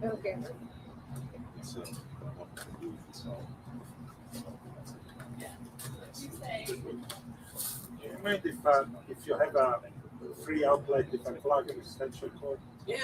Okay. You mind if you have a free outlet, if I plug an extension cord? Yeah.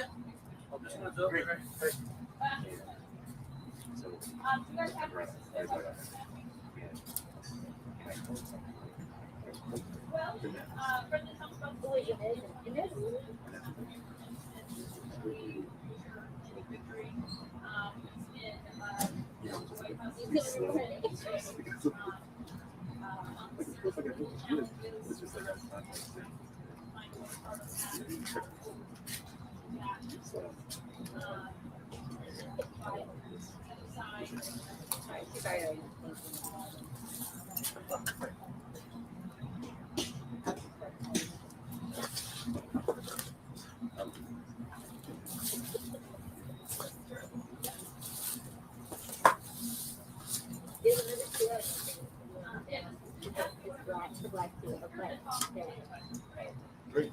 Great. Great.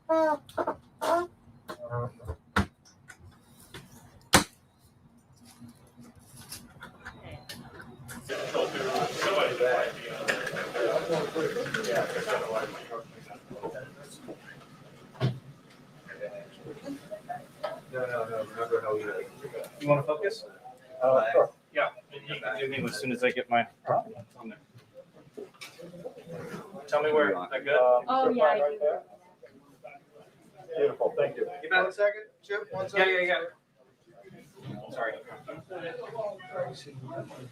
No. Remember how we. You want to focus? Sure. Yeah. You can do me as soon as I get my. On there. Tell me where. Is that good? Oh, yeah, I Right do. there? Beautiful, thank you. You back a second? Chip, 1 second. Yeah. Sorry.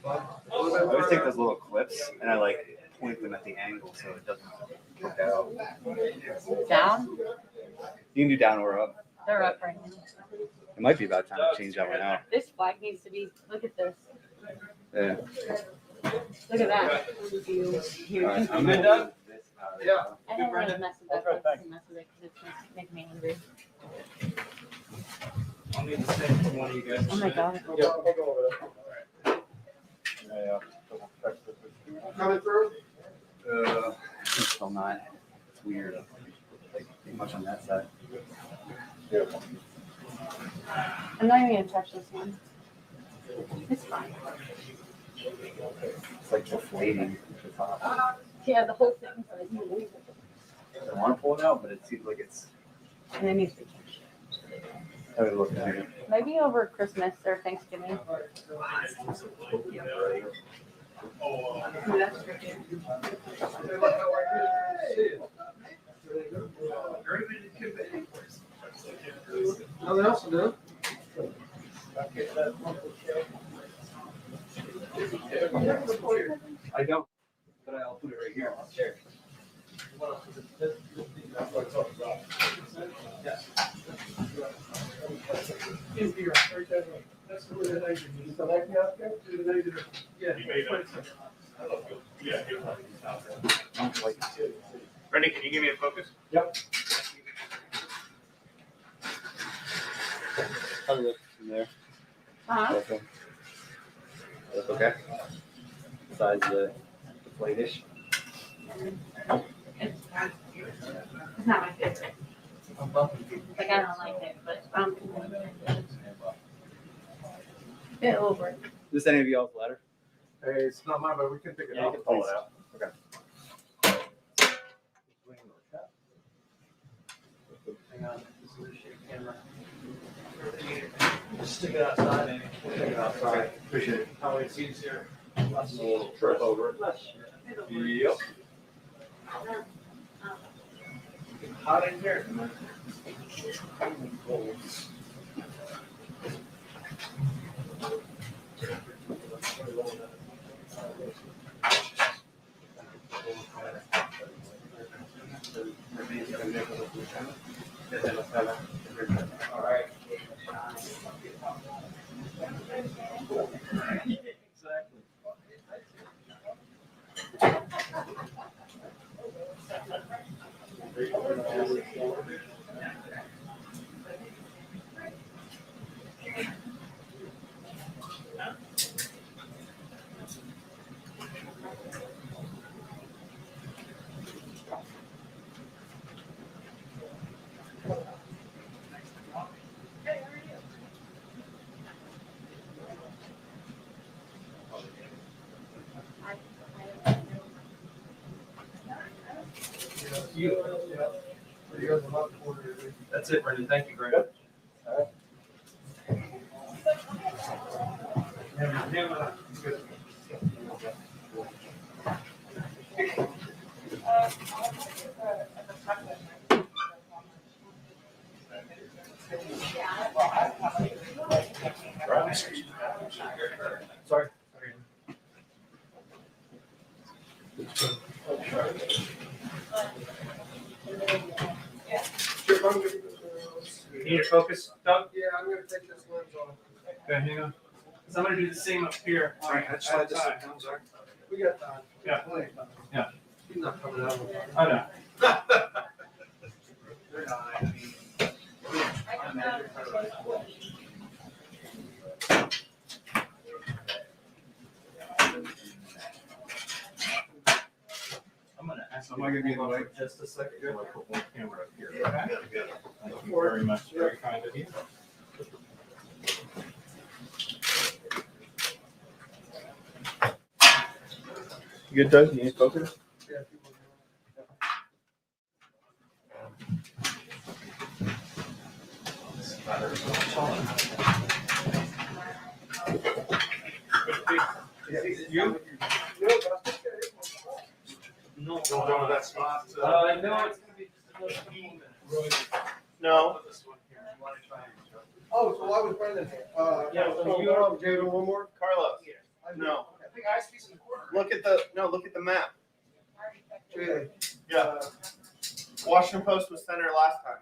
I always take those little clips and I like point them at the angle so it doesn't poke out. Down? You can do down or up. They're up right now. It might be about time to change that one out. This flag needs to be, look at this. Yeah. Look at that. All right, I'm Been gonna done? move this out of Yeah. I don't want to mess with that. Okay, thanks. Mess with it because it's making me angry. I'll need the same from one of you guys. Oh my God. Yeah, I'll go over there. Yeah. Coming through? It's still not. It's weird. Like too much on that side. Beautiful. I'm not even going to touch this one. It's fine. It's like deflating at the top. Yeah, the whole thing. So that you leave it. I want to pull it out, but it seems like it's. And it needs to be touched. How do we look at it? Maybe over Christmas or Thanksgiving. Nothing else to do? I don't, but I'll put it right here on the chair. Brady, can you give me a focus? Yep. How do we look from there? Uh-huh. Okay. That's okay. Besides the deflatish. It's not my favorite. Like, I don't like it, but it will work. Is this any of y'all's ladder? Hey, it's not mine, but we can pick it Yeah, you up. can pull it out. Okay. Hang on. This is a shake camera. Just stick it outside and Take it outside. Appreciate it. how it's easier. We'll trip over it. Yep. Hot in here. All right. Exactly. That's it, Brendan. Thank you, Greg. Sorry. Need your focus, Doug? Yeah, I'm gonna take this lens off. Okay, hang on. So I'm gonna do the same up here. We got time. Yeah. Plenty of time. Yeah. He's not coming out. I know. I'm gonna ask. Am I gonna be in the way? For just a second. I'm gonna put one camera up here. Yeah. Thank you very much. Very kind of you. You good, Doug? You need focus? Yeah, You? No. No. Going down to that spot. No, it's gonna be just a little minutes. No. This one here. You wanna try and- Oh, so why was Brendan here? Yeah, so you- David, one more? Carlos, I no. I think ISP's in the corner. Look at the map. Jay. Yeah. Washington Post was center last time.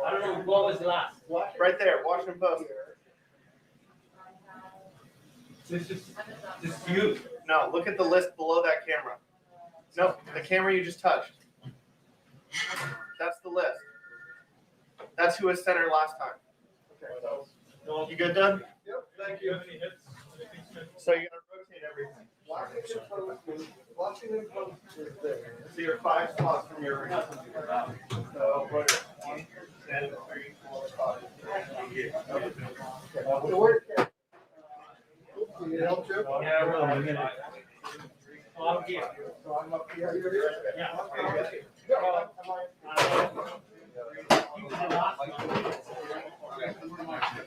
I don't know what was last. Right there, Washington Post. This is you. No, look at the list below that camera. No, the camera you just touched. That's the list. That's who was center last time. Okay. You good, Doug? Yep, thank you. So you gotta rotate everything. Washington Post is there. So you're 5 spots from your. So what? 1, 2, 3, 4, 5. So where's Ken? Can you help you? Yeah, well, I'm gonna. I'm here. So I'm up here, you're here? Yeah. Okay.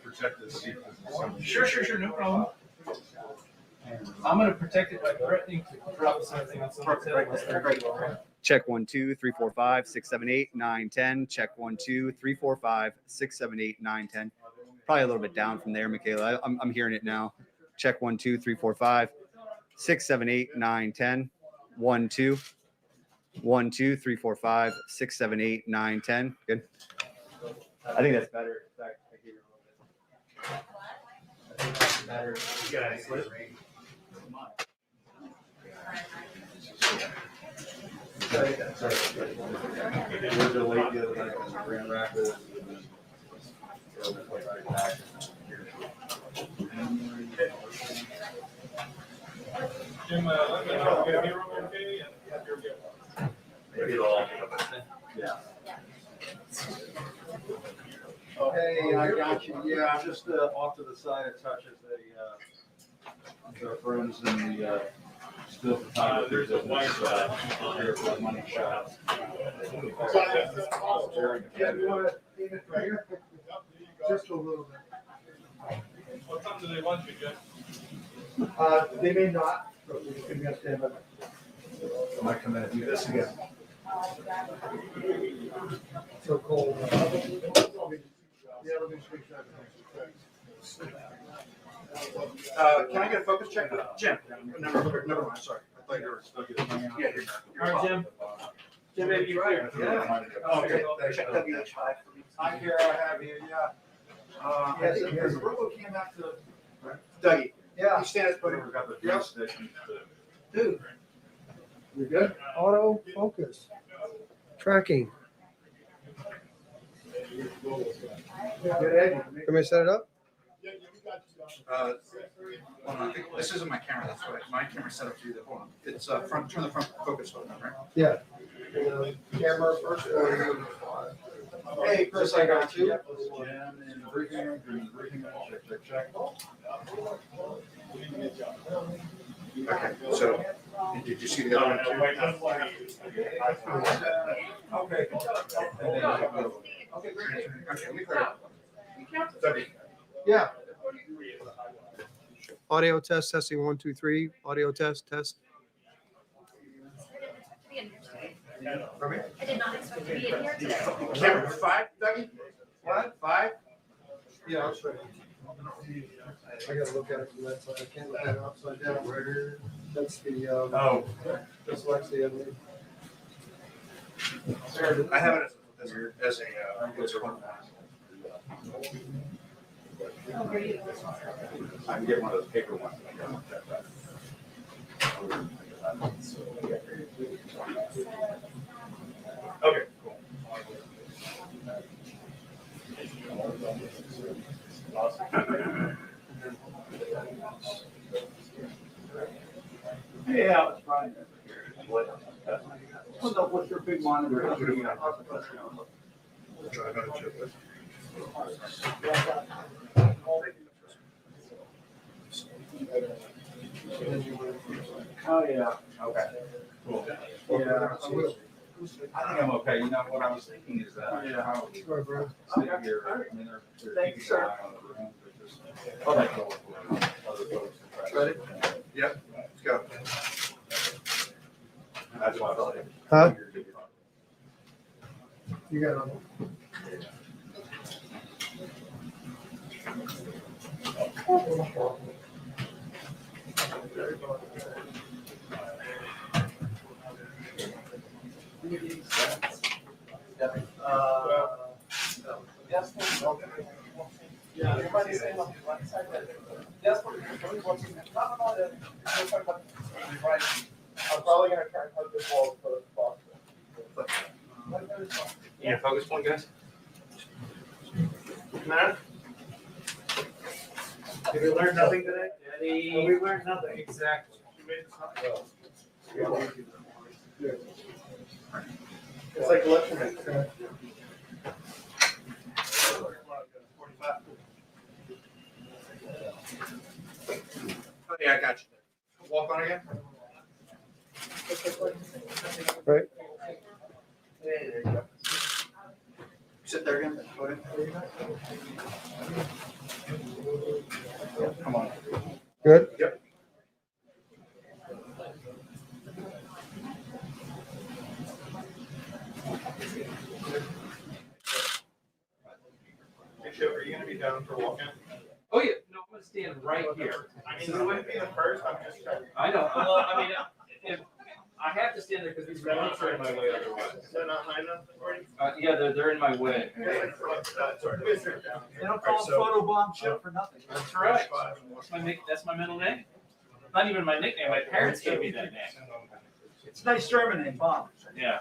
Protect this seat. Sure, no problem. I'm gonna protect it by threatening to drop something on someone's head. Check 1, 2, 3, 4, 5, 6, 7, 8, 9, 10. Check 1, 2, 3, 4, 5, 6, 7, 8, 9, 10. Probably a little bit down from there, Michaela. I'm hearing it now. Check 1, 2, 3, 4, 5, 6, 7, 8, 9, 10. 1, 2. 1, 2, 3, 4, 5, 6, 7, 8, 9, 10. Good. I think that's better. In fact, I gave you a little bit. I think that's better. You got any slip? We're delayed the other night in Grand Rapids. Jim, let me know if you hear okay and you're good. Maybe it'll all be up. Yeah. Hey, I got you. Yeah, I'm just off to the side. It touches the friends in the still photography. There's a white Here for the money shot. Yeah, you wanna see it right here? Just a little bit. What time do they want you, Jim? They may not, I might come in and do this again. So cold. Can I get a focus check? Jim? Never mind, sorry. I thought you were still getting. Yeah, here. All right, Jim. Jim, maybe you're clear. Yeah. Oh, okay. Check WH5 for me. Hi, here, I have you, yeah. I think there's a robo came back to Dougie. Yeah. You stand as put in. Got the three stations. Dude. You good? Auto focus. Tracking. Good, Ed. Can we set it up? Hold on, I think this isn't my camera, that's what my camera's set up to do that. Hold on. It's front, turn the front focus on, right? Yeah. Camera first. Hey, Chris, I got you. Jim and briefing, check, check. Okay, so, did you see the other one too? Okay. Okay, great. Okay, let me clear it. Dougie. Yeah. Audio test, testing 1, 2, 3. Audio test, test. I did not expect to be in here today. Camera 5, Dougie? What? 5? Yeah, I'll show you. I gotta look at it from that side. I can't look at it upside down. That's the, Oh. dyslexia. I have it as a, what's it called? I can get one of those paper ones. Okay, cool. Yeah, it's fine. What's your big monitor? Oh, yeah. Okay. Cool. Yeah, I will. I think I'm okay. You know, what I was thinking is that, how we Sorry, bro. sit here, I mean, they're Thanks, keeping an sir. eye on the room, but just, I'll make it work for other folks. to try to- Ready? Yep, let's go. That's what I thought. Huh? You got it. Yeah, everybody's saying on one side that, just for everybody watching, no, that's right. I'm probably gonna try and hug this wall for the box. You need a focus point, guys? Matt? Did we learn nothing today? Ready? We learned nothing. Exactly. It's like election. Oh, yeah, I got you. Walk on again? Right. There you go. Sit there again. Go ahead. Come on. Good? Yep. Are you gonna be down for walking? Oh, yeah, no, I'm gonna stand right here. I mean, you wouldn't be the first, I'm just checking. I know, well, I mean, if, I have to stand there because these remotes are in my way otherwise. They're not high enough for you? Yeah, they're in my way. They don't call them photobomb chip for nothing. That's right. That's my middle name. Not even my nickname, my parents gave me that name. It's a nice German name, bomb. Yeah.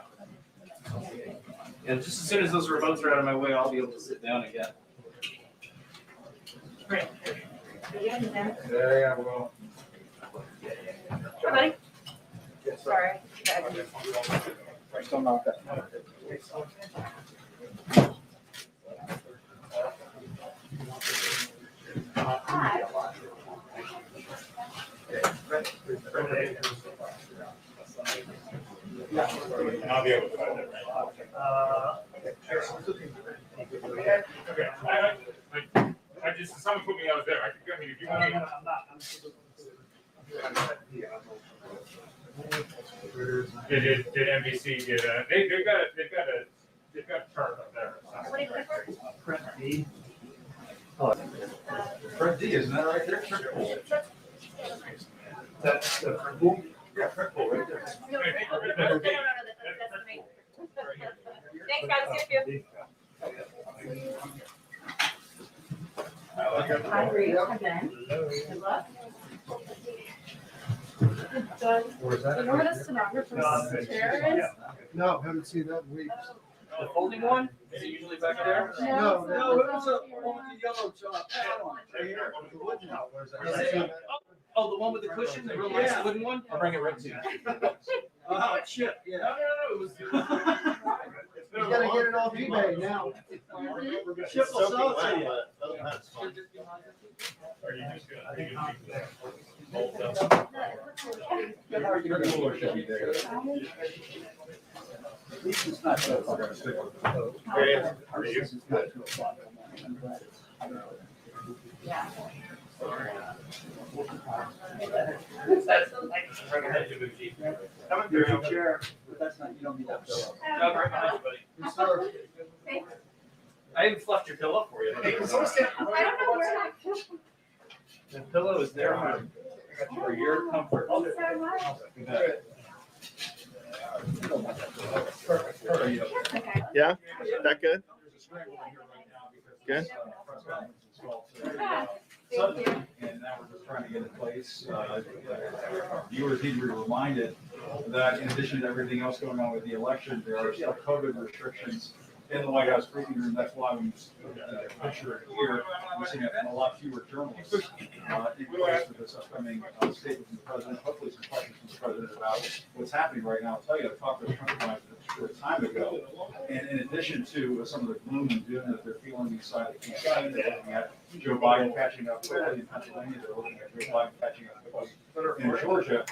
And just as soon as those remotes are out of my way, I'll be able to sit down again. Great. Yeah, yeah. There you go. Hi, buddy. Sorry. Still not that. Hi. I'll be able to find it. Okay. I just, someone put me out there. I mean, if you want me. I'm not. Did NBC get a? They've got a chart up there. What are you looking for? Print D. Oh, print D, isn't that right there? Print pool. That's the print pool? Yeah, print pool right there. No, that's me. Thanks, guys. See you. Hi, Brady. Again. Good luck. Doug, Where's you know what a stenographer's chair is? No, haven't seen that in weeks. The folding one? Is it usually back there? No, No, it was a yellow pad on it, right here. Is it? Oh, the one with the cushion, the real nice wooden one? I'll bring it right to you. Oh, shit, No, yeah. no, no, it was. You gotta get it off eBay now. Chip will sell it to you. Are you just gonna? Hold up. Cooler should be there. It's not so far. Great. How are you? Yeah. Have a good chair, but that's not, you don't need that pillow. No, right behind you, buddy. Yes, sir. I even fluffed your pillow for you. I don't know where I put it. The pillow is there for your comfort. Thanks so much. Okay. Yeah, that good? Good. Thank you. And now we're just trying to get in place. Viewers need to be reminded that in addition to everything else going on with the election, there are still COVID restrictions in the White House briefing room. That's why we picture it here. We're seeing a lot fewer journalists in place for this upcoming statement from the president. Hopefully some questions from the president about what's happening right now. I'll tell you, I talked to a Trump advisor a short time ago. And in addition to some of the gloom and doom that they're feeling inside the campaign, they're looking at Joe Biden catching up quickly in Pennsylvania. They're looking at Joe Biden catching up quickly in Georgia.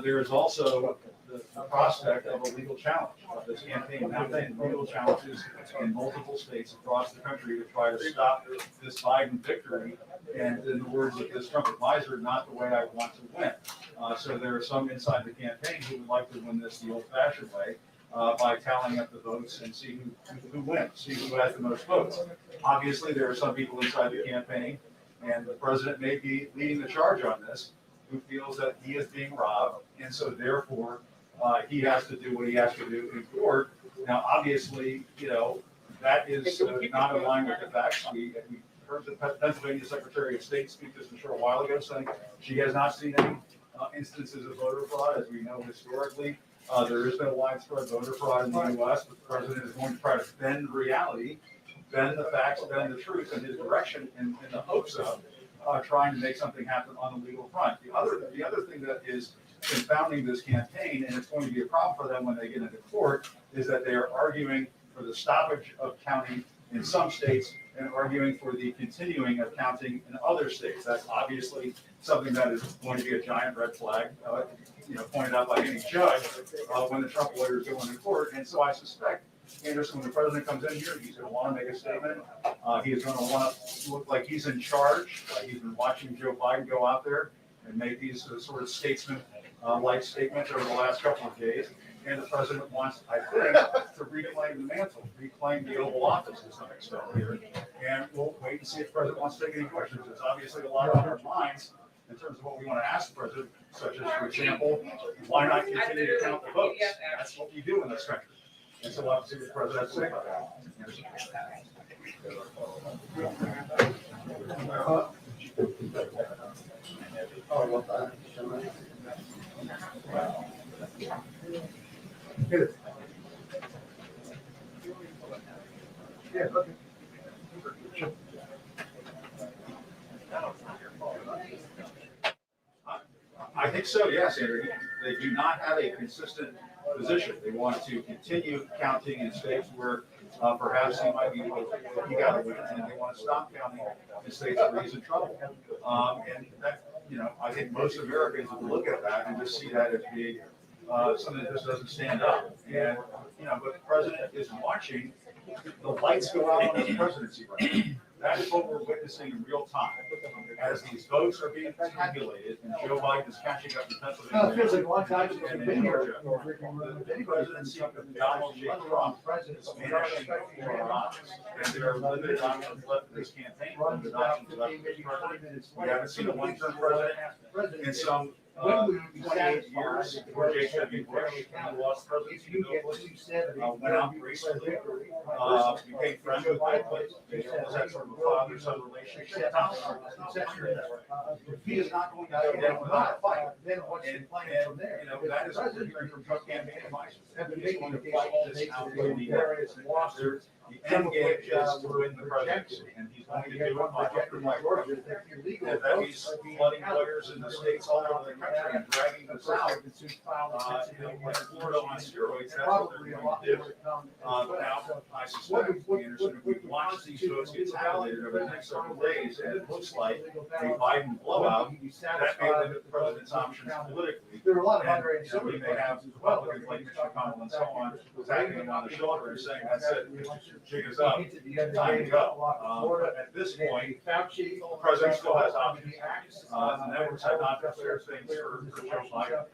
There is also the prospect of a legal challenge of this campaign. Now, legal challenges in multiple states across the country to try to stop this Biden victory. And in the words of this Trump advisor, not the way I want to win. So there are some inside the campaign who would like to win this the old-fashioned way by tallying up the votes and see who wins, see who has the most votes. Obviously, there are some people inside the campaign, and the president may be leading the charge on this, who feels that he is being robbed, and so therefore he has to do what he has to do in court. Now, obviously, that is not in line with the facts. We heard the Pennsylvania Secretary of State speak just a short while ago, saying she has not seen any instances of voter fraud. As we know historically, there has been widespread voter fraud in the U.S., but the president is going to try to bend reality, bend the facts, bend the truth in his direction in the hopes of trying to make something happen on the legal front. The other thing that is confounding this campaign, and it's going to be a problem for them when they get into court, is that they are arguing for the stoppage of counting in some states and arguing for the continuing of counting in other states. That's obviously something that is going to be a giant red flag, pointed out by any judge when the Trump lawyers go into court. And so I suspect, Anderson, when the president comes in here, he's going to want to make a statement. He is going to want to look like he's in charge. He's been watching Joe Biden go out there and make these sort of statesman-like statements over the last couple of days. And the president wants, I think, to reclaim the mantle, reclaim the Oval Office to some extent here. And we'll wait and see if the president wants to take any questions. There's obviously a lot on our minds in terms of what we want to ask the president, such as, for example, why not continue to count the votes? That's what we do in this country. And so we'll have to see what the president has to say about Yeah, okay. I think so, yes, Andrew. They do not have a consistent position. They want to continue counting in states where perhaps he might be able to, he got a win, and they want to stop counting in states where he's in trouble. And that, I think most Americans would look at that and just see that as being something that just doesn't stand up. And, but the president is watching the lights go out on his presidency right now. That is what we're witnessing in real time. As these votes are being tabulated and Joe Biden is catching up to Pennsylvania. It feels like a long time since and you've in been here. Georgia, the presidency of Donald J. Trump is vanishing before our eyes. And there are limited options left in this campaign, limited options left in this president. We haven't seen a one-term president in some 28 years before J.W. Bush, who lost presidency went out gracefully, became friends with Bill Clinton. They almost had sort of a father-son relationship. He is not going to go down without a fight. And that is what we're hearing from Trump campaign advisors. He's going to fight this out with the the end game is to win the presidency, and he's going to do it by hook by crook. And that means flooding lawyers in the states all over the country and dragging them out. Like Florida on steroids, that's what they're going to do. Now, I suspect, Anderson, if we watch these votes get tabulated over the next several days, and it looks like a Biden blowout, that may limit the president's options politically. There were a lot of And underage so we may have Republicans like Mitch McConnell and so on, tapping him on the shoulder and saying, that's it, jig is up, time to go. But at this point, the president still has options. The networks have not declared things for Joe Biden.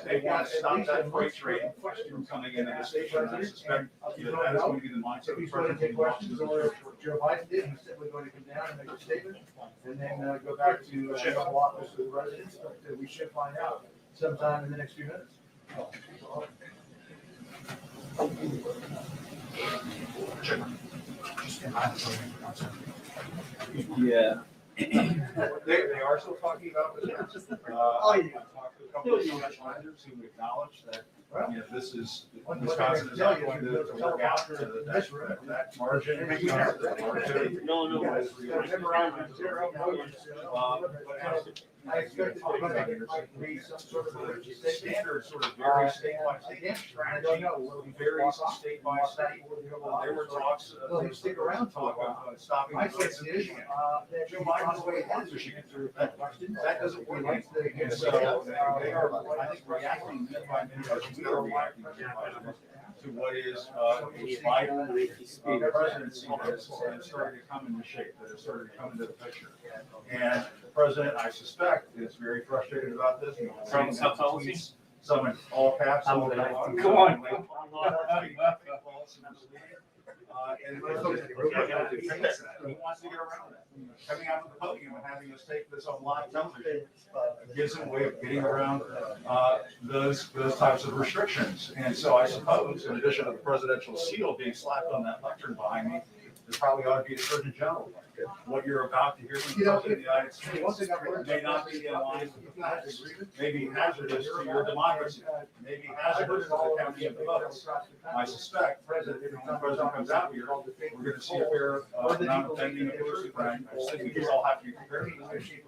They want to stop that freight train from coming into the station, and I suspect that is going to be the mindset of the If he's going to president. take questions, or what Joe Biden did, he's simply going to come down and make a statement, and then go back to the Oval Office with the residents. But we should find out sometime in the next few minutes. Yeah. They are still talking about this. Oh, yeah. Talked to a couple of U.S. lenders who acknowledge that, this is, Wisconsin is not going to work out to that margin. No. I expect it to be some sort of Standard sort of varies state by state. Strategy varies state by state. There were talks. Well, they stick around talk for a while. about stopping My the sense votes in is, Michigan. Joe Joe Biden's Biden's way way ahead is of Michigan. that question. That doesn't work. And so they are, I think, reacting minute by minute as we are reacting minute by minute to what is Biden presidency that has started to come into shape, that has started to come into the picture. And the president, I suspect, is very frustrated about this. From South Policy? Some in all caps. All day long. Come on. And he wants to get around that. Coming out to the podium and having us take this on live television gives him a way of getting around those types of restrictions. And so I suppose, in addition to the presidential seal being slapped on that lectern behind me, there probably ought to be a Surgeon General. What you're about to hear from the President of the United States may not be in line with the facts, may be hazardous to your democracy, may be hazardous to the counting of the votes. I suspect, when the President comes out here, we're going to see a fair amount of bending of the brain. I think we just all have to be prepared for this. You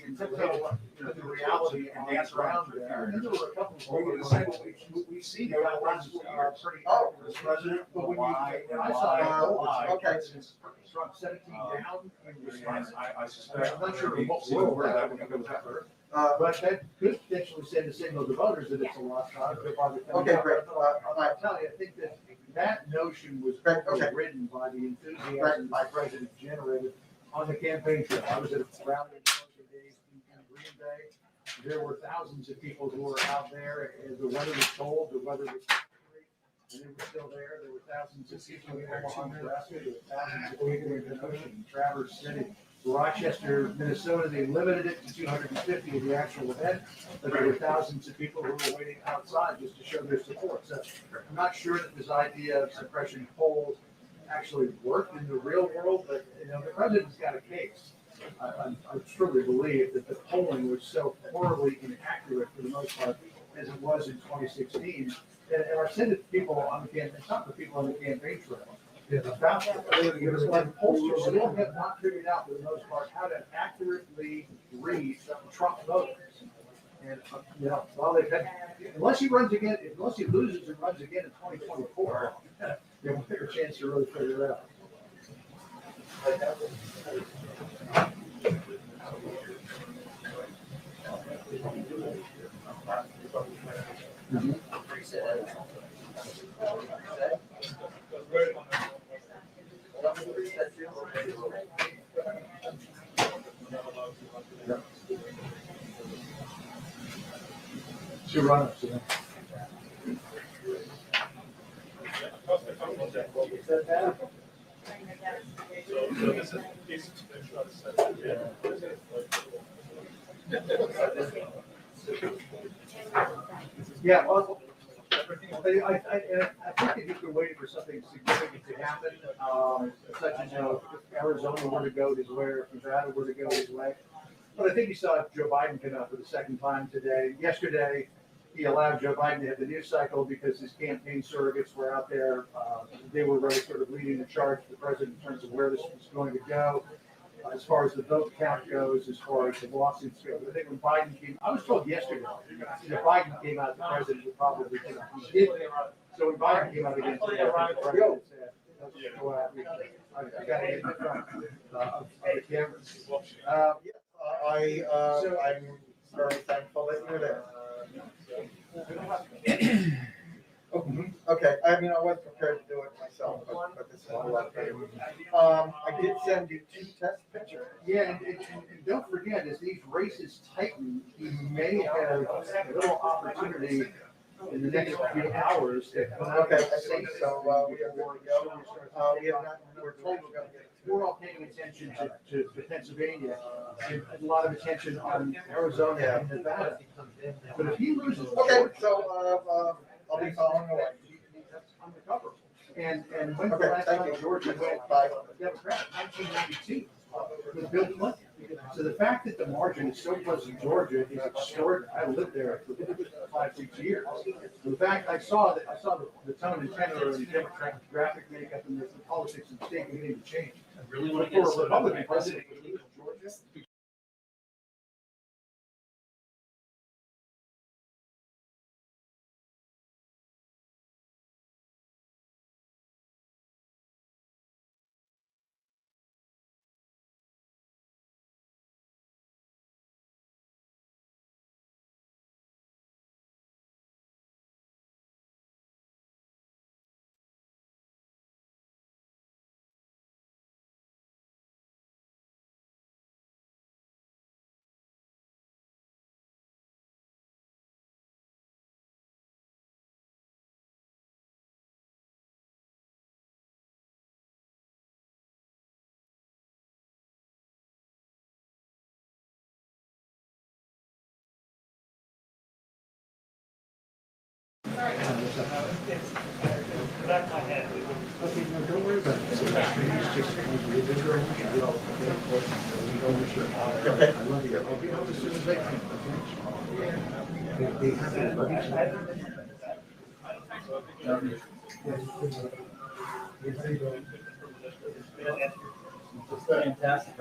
can tiptoe the reality and dance around it. We're going to say what we've seen over the last year. The President will lie and lie and lie. Okay. Struck 17 down. I suspect. I'm not sure what See world where that that one goes after. but that could potentially send a signal to voters that it's a lost cause. Okay, great. I tell you, I think that notion was written by the enthusiasm my president generated on the campaign trail. I was at a rally in days in Green Bay. There were thousands of people who were out there, and the weather was cold, the weather was and they were still there. There were thousands of people in Omaha, Nebraska. There were thousands of people in Kenosha, Traverse City, Rochester, Minnesota. They limited it to 250 of the actual event, but there were thousands of people who were waiting outside just to show their support. So I'm not sure that this idea of suppression polls actually worked in the real world, but the president's got a case. I truly believe that the polling was so horribly inaccurate for the most part as it was in 2016. And I said it to people on the campaign, it's not the people on the campaign trail. It's about the pollsters who have not figured out for the most part how to accurately read Trump voters. And well, unless he loses and runs again in 2024, they have a bigger chance to really figure it out. Two run-ups, yeah. Yeah, well, I think if you're waiting for something significant to happen, such as, if Arizona were to go this way, or if Nevada were to go this way. But I think you saw Joe Biden come out for the second time today. Yesterday, he allowed Joe Biden to have the news cycle because his campaign surrogates were out there. They were really sort of leading the charge for the president in terms of where this was going to go. As far as the vote count goes, as far as the lawsuits go. I think when Biden came, I was told yesterday that Biden came out, the president would probably come out. He did. So when Biden came out against the president said, go out, I got to get in front of the cameras. I'm very thankful that you're there. Okay, I mean, I was prepared to do it myself, but this is a lot better. I did send you 2 test pictures. Yeah, and don't forget, as these races tighten, he may have a little opportunity in the next few hours to come out. Okay, I see, so, we have more to go. We have not, we're told we're gonna get. We're all paying attention to Pennsylvania and a lot of attention on Arizona and Nevada. But if he loses. Okay, so, I'll be following away. On the cover. And when's the last time Georgia went by Democrat? 1992 with Bill Clinton. So the fact that the margin is so close to Georgia is extraordinary. I lived there for 5-6 years. In fact, I saw the tone and tenor of the Democratic graphic makeup and the politics of the state beginning to change. I really want to For get a Republican president to lose Georgia. Okay, no, don't worry about it. Okay. I love you. I'll be home as soon as I can. They have It's fantastic.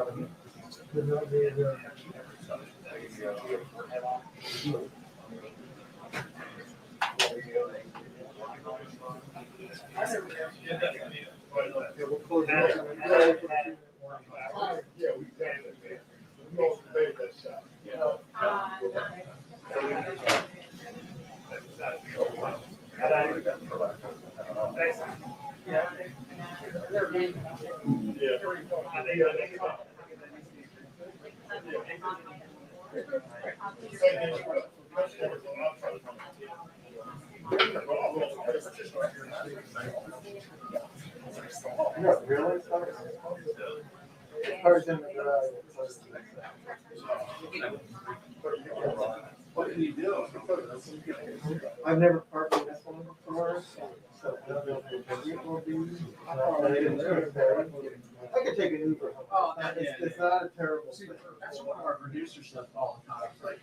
No, really? Cars in the garage. What can you do? I've never parked in this one before, so I don't know if it will be. I could take an Uber. Oh, It's not a terrible thing. That's one of our producer stuff all the time. It's like,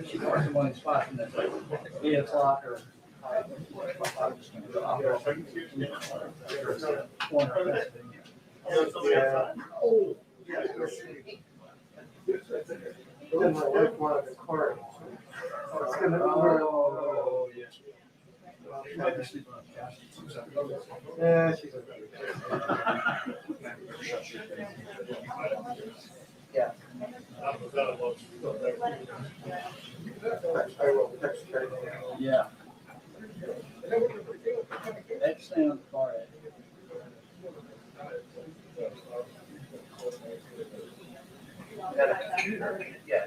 she parks in one spot and it's like 8 o'clock or. I'm just gonna go out there. Yeah. Oh, yeah. Then my wife wanted a car. It's gonna. Oh, yeah. Might be sleeping on the couch. Yeah, she's. Yeah. I will text her. Yeah. That's stay on the car. Yeah.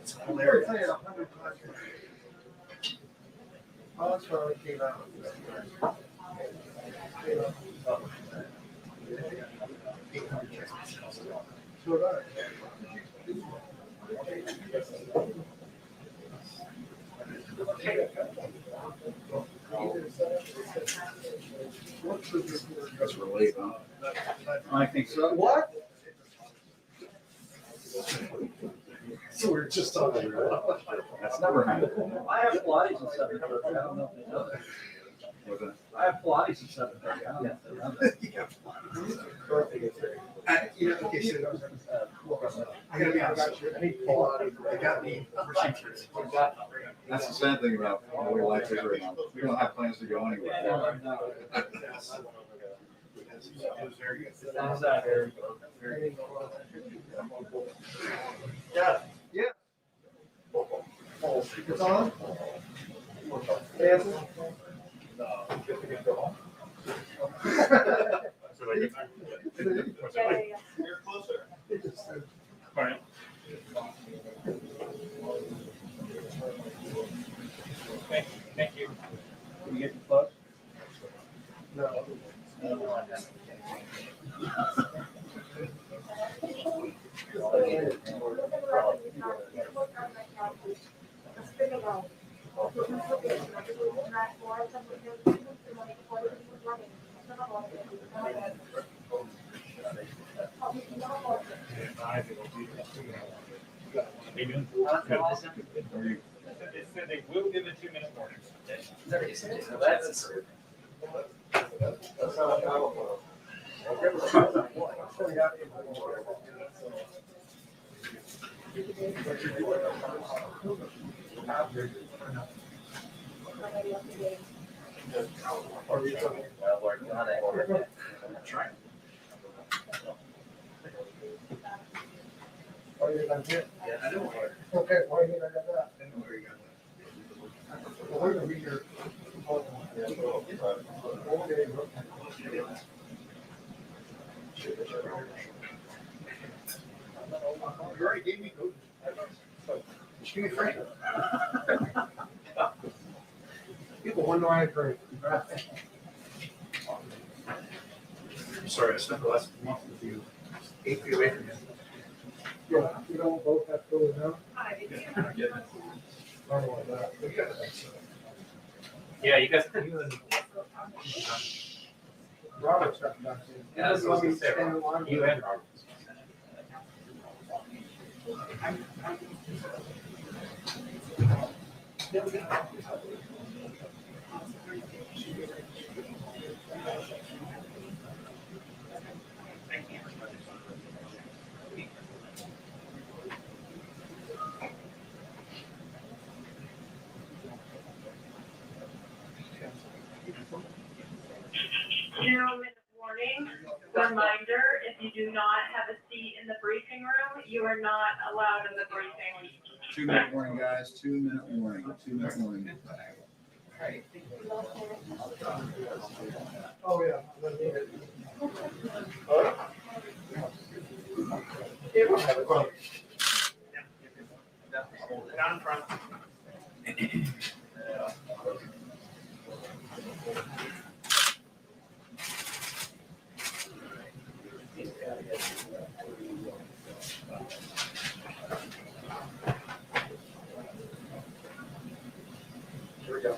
It's hilarious. Oh, that's why it came out. So did I. That's related. I think so. What? So we're just talking about. That's never happened. I have Pilates at 7:30. I don't know if they know that. What's that? I have Pilates at 7:30. I don't know if they know that. Okay, so I gotta be honest. I need Pilates. I got me procedures. That's the sad thing about the way life is right now. We don't have plans to go anywhere. How's that, Harry? Yeah. Yeah. It's on? Yes. You're closer. Fine. Thank you. Can we get you close? No. They said they will give a 2-minute warning. That's how I know. Oh, you're not here? Yeah, I know. Okay, why you not got that? I know where you got that. Well, we're gonna be here. You already gave me those. Just give me free. People wonder why I agree. I'm sorry, I spent the last month with you 8 feet away from you. Yeah, you don't both have to go now. Yeah. I don't want that. But you got that. Yeah, you guys. Robert's got back in. Yeah, that's what I was gonna say, Stand in line. You and Robert. Minute warning, reminder, if you do not have a seat in the briefing room, you are not allowed in the briefing. 2-minute warning, guys. 2-minute warning. 2-minute warning. Oh, yeah. Let me- Down in front. Here we go.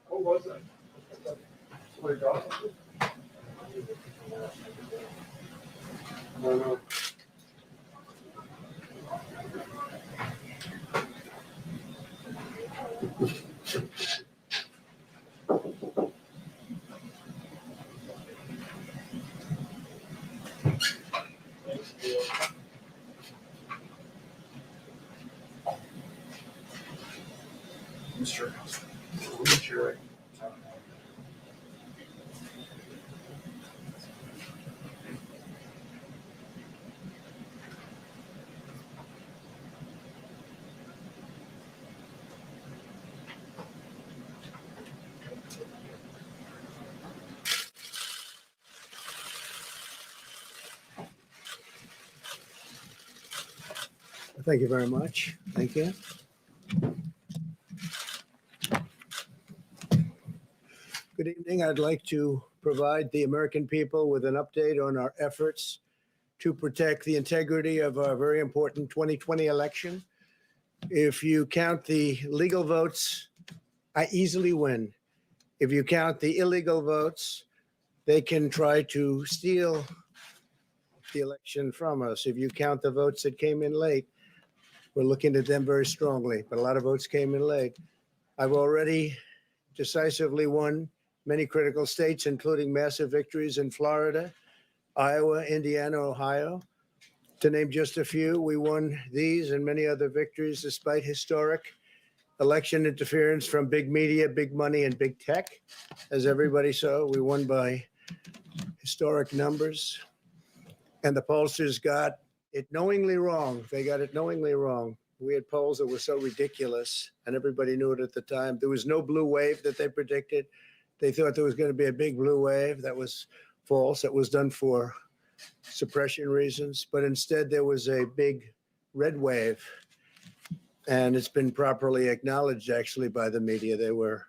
What was it? Somebody got it? No. Mr. Thank you very much. Thank you. Good evening. I'd like to provide the American people with an update on our efforts to protect the integrity of our very important 2020 election. If you count the legal votes, I easily win. If you count the illegal votes, they can try to steal the election from us. If you count the votes that came in late, we're looking at them very strongly, but a lot of votes came in late. I've already decisively won many critical states, including massive victories in Florida, Iowa, Indiana, Ohio. To name just a few, we won these and many other victories despite historic election interference from big media, big money, and big tech. As everybody saw, we won by historic numbers. And the pollsters got it knowingly wrong. They got it knowingly wrong. We had polls that were so ridiculous, and everybody knew it at the time. There was no blue wave that they predicted. They thought there was going to be a big blue wave. That was false. That was done for suppression reasons. But instead, there was a big red wave. And it's been properly acknowledged, actually, by the media. They were,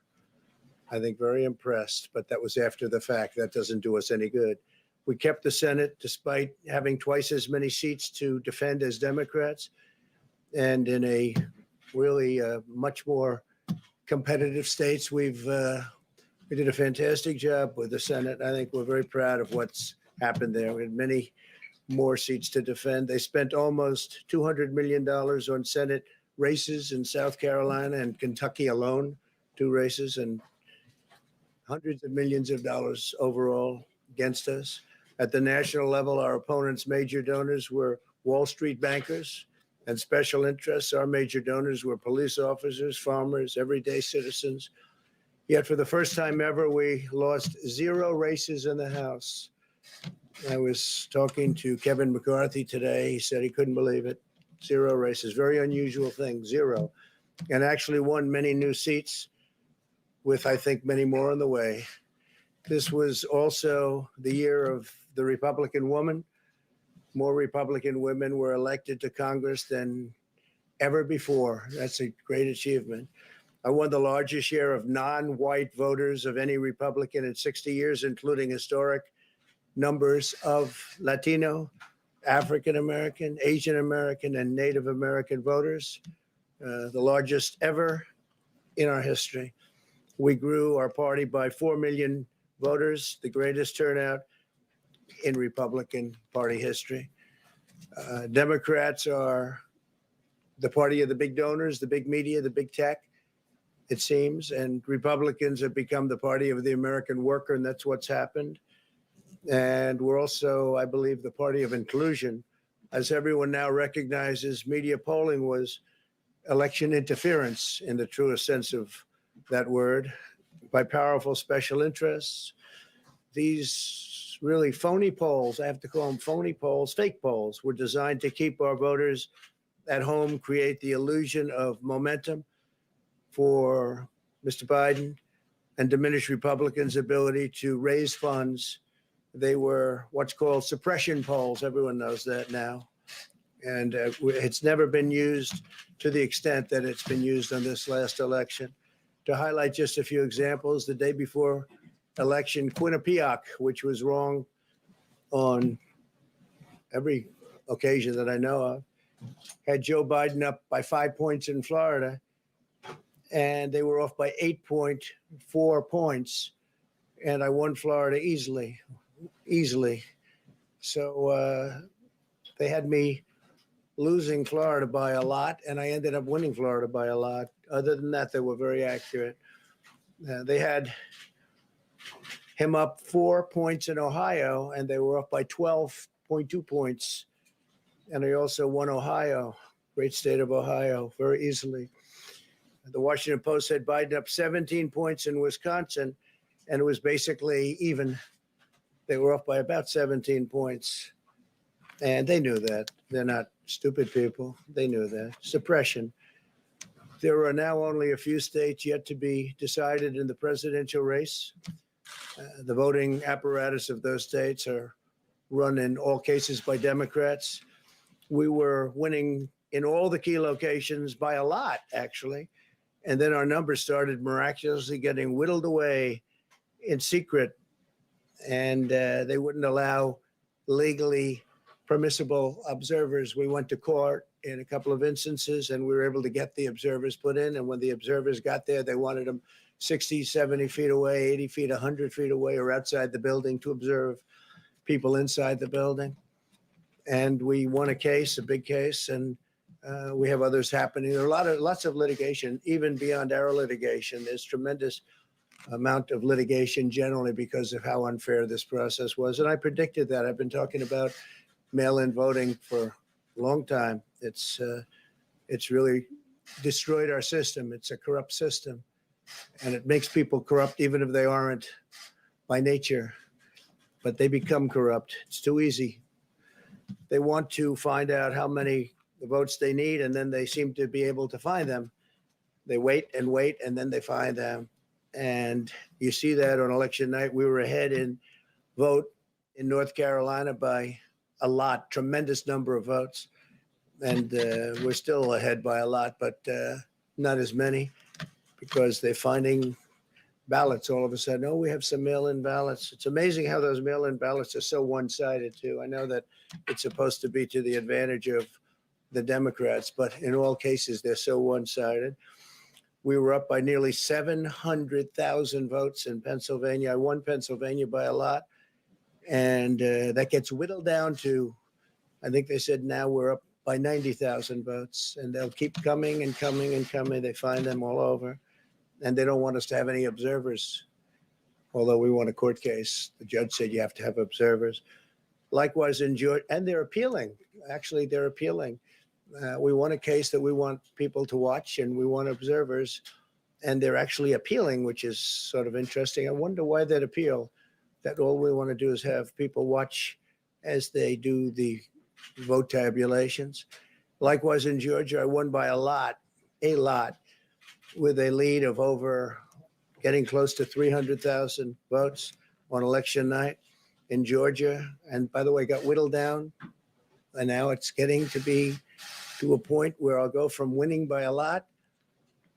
I think, very impressed. But that was after the fact. That doesn't do us any good. We kept the Senate despite having twice as many seats to defend as Democrats, and in a really much more competitive states. We did a fantastic job with the Senate. I think we're very proud of what's happened there. We had many more seats to defend. They spent almost $200 million on Senate races in South Carolina and Kentucky alone, 2 races, and hundreds of millions of dollars overall against us. At the national level, our opponents' major donors were Wall Street bankers and special interests. Our major donors were police officers, farmers, everyday citizens. Yet for the first time ever, we lost 0 races in the House. I was talking to Kevin McCarthy today. He said he couldn't believe it. 0 races, very unusual thing, 0. And actually won many new seats with, I think, many more on the way. This was also the year of the Republican woman. More Republican women were elected to Congress than ever before. That's a great achievement. I won the largest share of non-white voters of any Republican in 60 years, including historic numbers of Latino, African American, Asian American, and Native American voters, the largest ever in our history. We grew our party by 4 million voters, the greatest turnout in Republican Party history. Democrats are the party of the big donors, the big media, the big tech, it seems, and Republicans have become the party of the American worker, and that's what's happened. And we're also, I believe, the party of inclusion. As everyone now recognizes, media polling was election interference in the truest sense of that word by powerful special interests. These really phony polls, I have to call them phony polls, fake polls, were designed to keep our voters at home, create the illusion of momentum for Mr. Biden, and diminish Republicans' ability to raise funds. They were what's called suppression polls. Everyone knows that now. And it's never been used to the extent that it's been used on this last election. To highlight just a few examples, the day before election, Quinnipiac, which was wrong on every occasion that I know of, had Joe Biden up by 5 points in Florida. and they were off by 8.4 points, and I won Florida easily. So they had me losing Florida by a lot, and I ended up winning Florida by a lot. Other than that, they were very accurate. They had him up 4 points in Ohio, and they were up by 12.2 points. And I also won Ohio, great state of Ohio, very easily. The Washington Post had Biden up 17 points in Wisconsin, and it was basically even. They were off by about 17 points. And they knew that. They're not stupid people. They knew that. Suppression. There are now only a few states yet to be decided in the presidential race. The voting apparatus of those states are run in all cases by Democrats. We were winning in all the key locations by a lot, actually. And then our numbers started miraculously getting whittled away in secret. And they wouldn't allow legally permissible observers. We went to court in a couple of instances, and we were able to get the observers put in. And when the observers got there, they wanted them 60, 70 feet away, 80 feet, 100 feet away, or outside the building to observe people inside the building. And we won a case, a big case, and we have others happening. There are lots of litigation, even beyond our litigation. There's tremendous amount of litigation generally because of how unfair this process was. And I predicted that. I've been talking about mail-in voting for a long time. It's really destroyed our system. It's a corrupt system, and it makes people corrupt even if they aren't by nature, but they become corrupt. It's too easy. They want to find out how many votes they need, and then they seem to be able to find them. They wait, and then they find them. And you see that on election night. We were ahead in vote in North Carolina by a lot, tremendous number of votes. And we're still ahead by a lot, but not as many, because they're finding ballots all of a sudden. Oh, we have some mail-in ballots. It's amazing how those mail-in ballots are so one-sided, too. I know that it's supposed to be to the advantage of the Democrats, but in all cases, they're so one-sided. We were up by nearly 700,000 votes in Pennsylvania. I won Pennsylvania by a lot. And that gets whittled down to, I think they said now we're up by 90,000 votes. And they'll keep coming and coming and coming. They find them all over. And they don't want us to have any observers, although we won a court case. The judge said you have to have observers. Likewise in Georgia, and they're appealing. Actually, they're appealing. We won a case that we want people to watch, and we want observers, and they're actually appealing, which is sort of interesting. I wonder why that appeal, that all we want to do is have people watch as they do the vote tabulations. Likewise in Georgia, I won by a lot, with a lead of over getting close to 300,000 votes on election night in Georgia. And by the way, got whittled down, and now it's getting to be to a point where I'll go from winning by a lot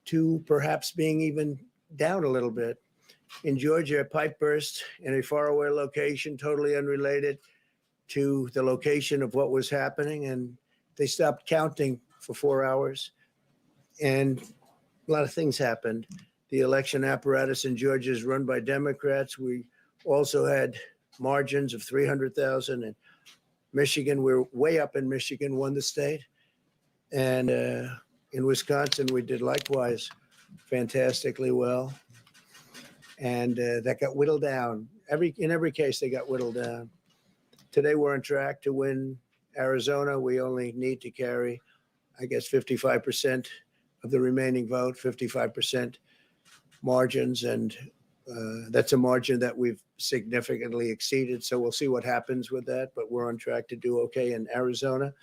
to perhaps being even down a little bit. In Georgia, a pipe burst in a faraway location, totally unrelated to the location of what was happening, and they stopped counting for 4 hours. And a lot of things happened. The election apparatus in Georgia is run by Democrats. We also had margins of 300,000. In Michigan, we're way up in Michigan, won the state. And in Wisconsin, we did likewise fantastically well. And that got whittled down. In every case, they got whittled down. Today, we're on track to win Arizona. We only need to carry, I guess, 55% of the remaining vote, 55% margins. And that's a margin that we've significantly exceeded. So we'll see what happens with that. But we're on track to do okay in Arizona.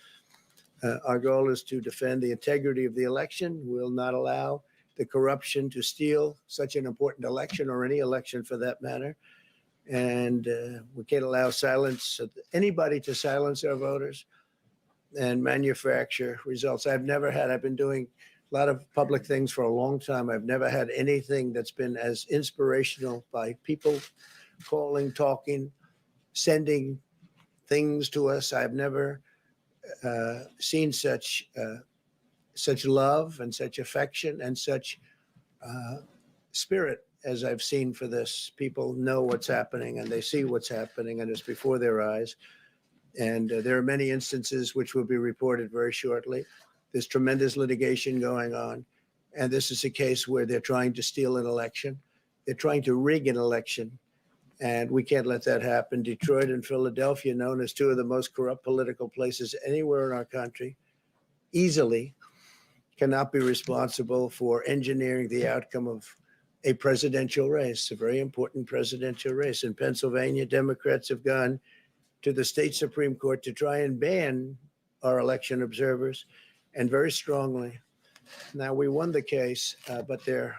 Our goal is to defend the integrity of the election. We'll not allow the corruption to steal such an important election, or any election for that matter. And we can't allow anybody to silence our voters and manufacture results. I've been doing a lot of public things for a long time. I've never had anything that's been as inspirational, by people calling, talking, sending things to us. I've never seen such love and such affection and such spirit as I've seen for this. People know what's happening and they see what's happening and it's before their eyes. And there are many instances which will be reported very shortly. There's tremendous litigation going on. And this is a case where they're trying to steal an election. They're trying to rig an election. And we can't let that happen. Detroit and Philadelphia, known as two of the most corrupt political places anywhere in our country, easily cannot be responsible for engineering the outcome of a presidential race, a very important presidential race. In Pennsylvania, Democrats have gone to the state Supreme Court to try and ban our election observers, and very strongly. Now, we won the case, but they're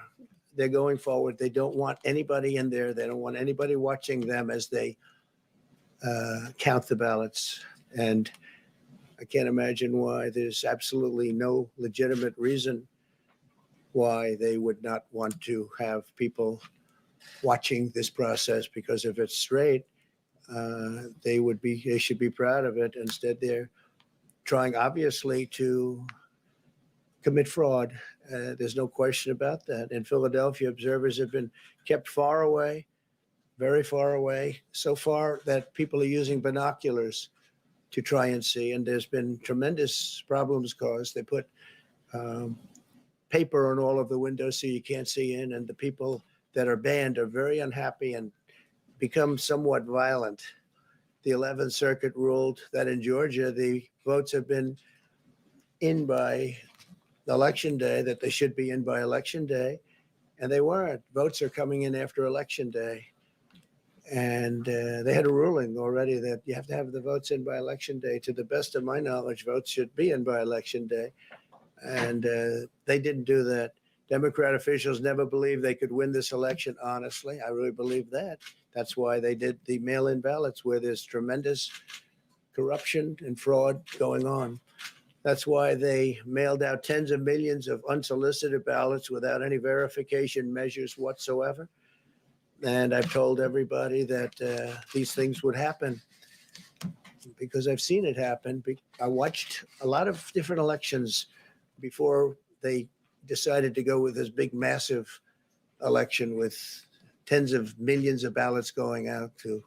going forward. They don't want anybody in there. They don't want anybody watching them as they count the ballots. And I can't imagine why. There's absolutely no legitimate reason why they would not want to have people watching this process, because if it's straight, they should be proud of it. Instead, they're trying, obviously, to commit fraud. There's no question about that. In Philadelphia, observers have been kept far away, very far away, so far that people are using binoculars to try and see. And there's been tremendous problems caused. They put paper on all of the windows so you can't see in. And the people that are banned are very unhappy and become somewhat violent. The 11th Circuit ruled that in Georgia, the votes have been in by Election Day, that they should be in by Election Day, and they weren't. Votes are coming in after Election Day. And they had a ruling already that you have to have the votes in by Election Day. To the best of my knowledge, votes should be in by Election Day. And they didn't do that. Democrat officials never believed they could win this election, honestly. I really believe that. That's why they did the mail-in ballots, where there's tremendous corruption and fraud going on. That's why they mailed out tens of millions of unsolicited ballots without any verification measures whatsoever. And I've told everybody that these things would happen because I've seen it happen. I watched a lot of different elections before they decided to go with this big, massive election with tens of millions of ballots going out to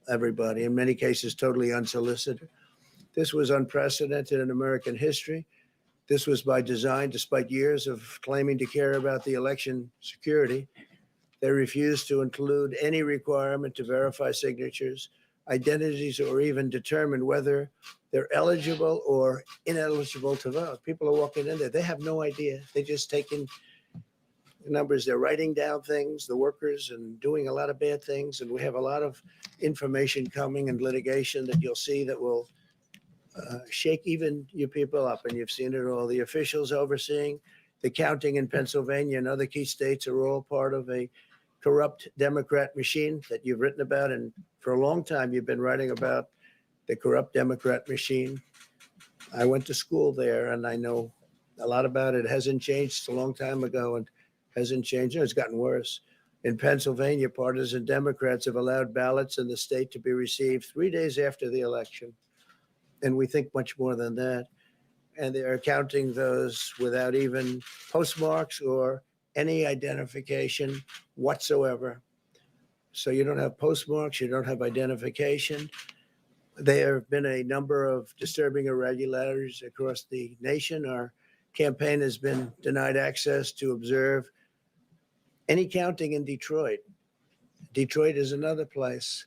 everybody, in many cases totally unsolicited. This was unprecedented in American history. This was by design. Despite years of claiming to care about the election security, they refused to include any requirement to verify signatures, identities, or even determine whether they're eligible or ineligible to vote. People are walking in there. They have no idea. They're just taking numbers. They're writing down things, the workers, and doing a lot of bad things. And we have a lot of information coming and litigation that you'll see that will shake even you people up. And you've seen it all. The officials overseeing the counting in Pennsylvania and other key states are all part of a corrupt Democrat machine that you've written about. And for a long time, you've been writing about the corrupt Democrat machine. I went to school there and I know a lot about it. It hasn't changed. It's a long time ago and hasn't changed. It's gotten worse. In Pennsylvania, partisan Democrats have allowed ballots in the state to be received 3 days after the election. And we think much more than that. And they are counting those without even postmarks or any identification whatsoever. So you don't have postmarks, you don't have identification. There have been a number of disturbing irregularities across the nation. Our campaign has been denied access to observe any counting in Detroit. Detroit is another place.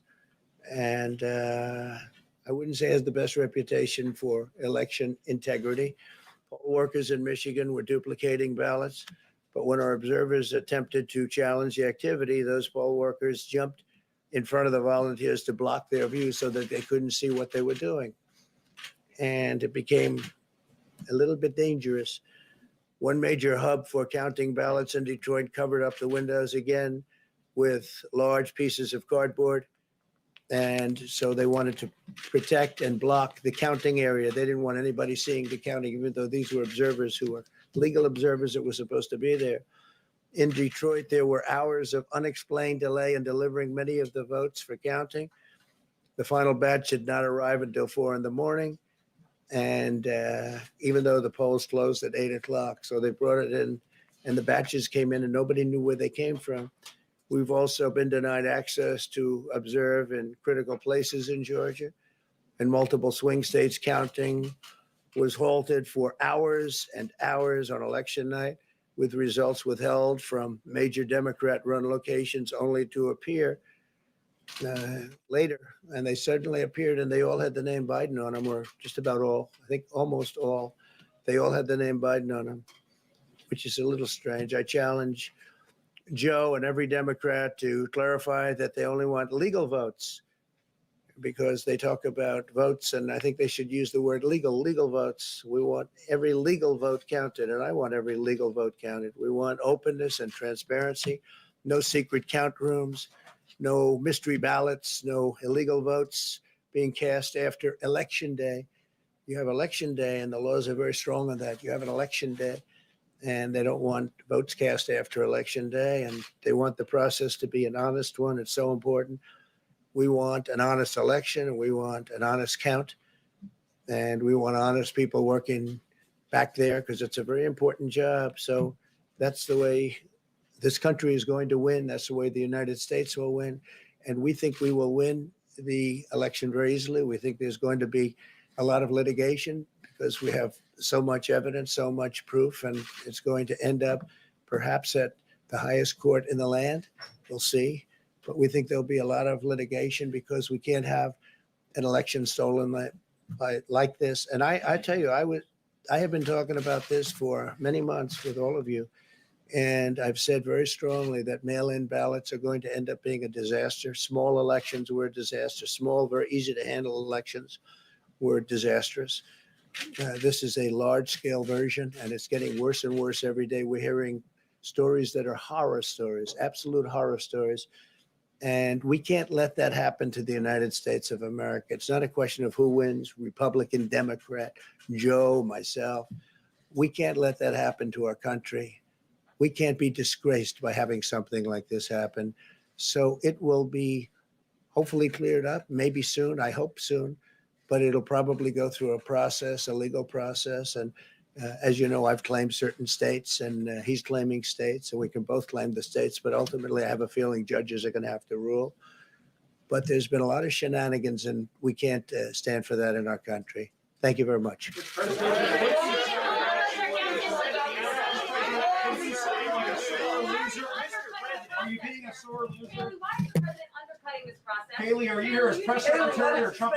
And I wouldn't say it has the best reputation for election integrity. Poll workers in Michigan were duplicating ballots, but when our observers attempted to challenge the activity, those poll workers jumped in front of the volunteers to block their view so that they couldn't see what they were doing. And it became a little bit dangerous. One major hub for counting ballots in Detroit covered up the windows again with large pieces of cardboard. And so they wanted to protect and block the counting area. They didn't want anybody seeing the counting, even though these were observers who were legal observers that were supposed to be there. In Detroit, there were hours of unexplained delay in delivering many of the votes for counting. The final batch did not arrive until 4 a.m. And even though the polls closed at 8 o'clock, so they brought it in and the batches came in and nobody knew where they came from. We've also been denied access to observe in critical places in Georgia, and multiple swing states. Counting was halted for hours and hours on election night, with results withheld from major Democrat-run locations only to appear later. And they suddenly appeared, and they all had the name Biden on them, or just about all, I think almost all. They all had the name Biden on them, which is a little strange. I challenge Joe and every Democrat to clarify that they only want legal votes, because they talk about votes, and I think they should use the word legal votes. We want every legal vote counted, and I want every legal vote counted. We want openness and transparency, no secret count rooms, no mystery ballots, no illegal votes being cast after Election Day. You have Election Day, and the laws are very strong on that. You have an Election Day, and they don't want votes cast after Election Day, and they want the process to be an honest one. It's so important. We want an honest election, and we want an honest count, and we want honest people working back there, because it's a very important job. So that's the way this country is going to win. That's the way the United States will win. And we think we will win the election very easily. We think there's going to be a lot of litigation, because we have so much evidence, so much proof, and it's going to end up perhaps at the highest court in the land. We'll see. But we think there'll be a lot of litigation, because we can't have an election stolen like this. And I tell you, I have been talking about this for many months with all of you. And I've said very strongly that mail-in ballots are going to end up being a disaster. Small elections were a disaster. Small, very easy to handle elections were disastrous. This is a large-scale version, and it's getting worse and worse every day. We're hearing stories that are horror stories, absolute horror stories. And we can't let that happen to the United States of America. It's not a question of who wins, Republican, Democrat, Joe, myself. We can't let that happen to our country. We can't be disgraced by having something like this happen. So it will be hopefully cleared up, maybe soon, I hope soon, but it'll probably go through a process, a legal process. And as you know, I've claimed certain states, and he's claiming states, and we can both claim the states, but ultimately I have a feeling judges are going to have to rule. But there's been a lot of shenanigans, and we can't stand for that in our country. Thank you very much. Are you being a sore loser? Why is the president undercutting this process? Haley, are you here as press secretary or Trump?